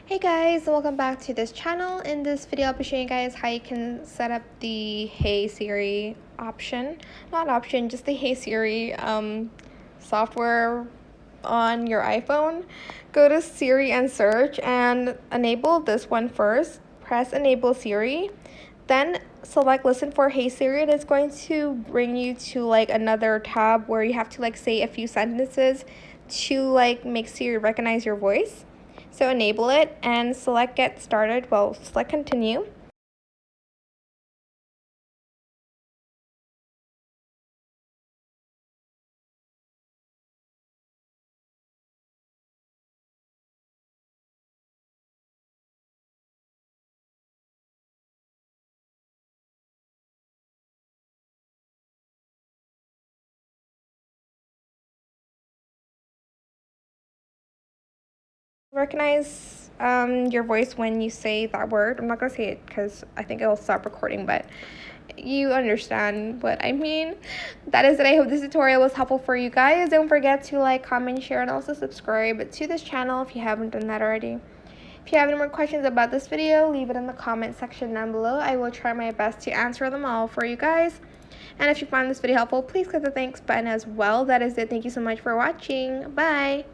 Hey guys, welcome back to this channel. In this video, I'll be showing you guys how you can set up the Hey Siri option. Not option, just the Hey Siri software on your iPhone. Go to Siri and search and enable this one first. Press enable Siri. Then select listen for Hey Siri. It's going to bring you to like another tab where you have to like say a few sentences to like make Siri recognize your voice. So enable it and select get started. Well, select continue. Recognize your voice when you say that word. I'm not gonna say it because I think it'll stop recording, but you understand what I mean. That is it. I hope this tutorial was helpful for you guys. Don't forget to like, comment, share, and also subscribe to this channel if you haven't done that already. If you have any more questions about this video, leave it in the comment section down below. I will try my best to answer them all for you guys. And if you found this video helpful, please click the thanks button as well. That is it. Thank you so much for watching. Bye.